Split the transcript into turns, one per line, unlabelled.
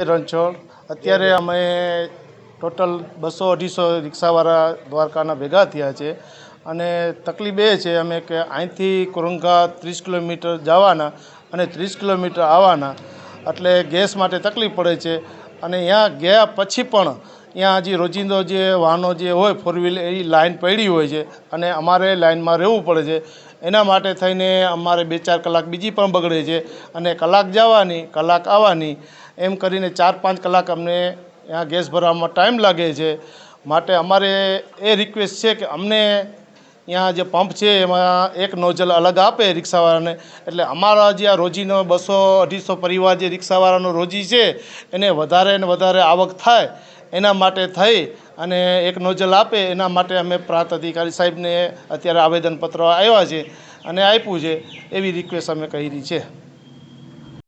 રણછોડ। અત્યારે અમે ટોટલ 200-250 રિક્ષાવાળા દ્વારકાના ભેગા થયા છે અને તકલીફ એ છે અમે કે અહીંથી કુરંગા 30 કિલોમીટર જવાના અને 30 કિલોમીટર આવવાના, એટલે ગેસ માટે તકલીફ પડે છે। અને ત્યાં ગયા પછી પણ ત્યાં હજી રોજિંદો જે વાહનો જે હોય ફોર વ્હીલ એ લાઈન પડી હોય છે અને અમારે લાઈનમાં રહેવું પડે છે। એના માટે થઈને અમારે 2-4 કલાક બીજી પણ બગડે છે અને કલાક જવાની કલાક આવવાની એમ કરીને 4-5 કલાક અમને ત્યાં ગેસ ભરવામાં ટાઈમ લાગે છે। માટે અમારે એ રિક્વેસ્ટ છે કે અમને ત્યાં જે પંપ છે એમાં એક નોઝલ અલગ આપે રિક્ષાવાળાને, એટલે અમારા જે આ રોજીનો 200-250 પરિવાર જે રિક્ષાવાળાનો રોજી છે એને વધારે ને વધારે આવક થાય એના માટે થઈ અને એક નોઝલ આપે એના માટે અમે પ્રાંત અધિકારી સાહેબને અત્યારે આવેદનપત્ર આવ્યા છે અને આપ્યું છે, એવી રિક્વેસ્ટ અમે કરી છે।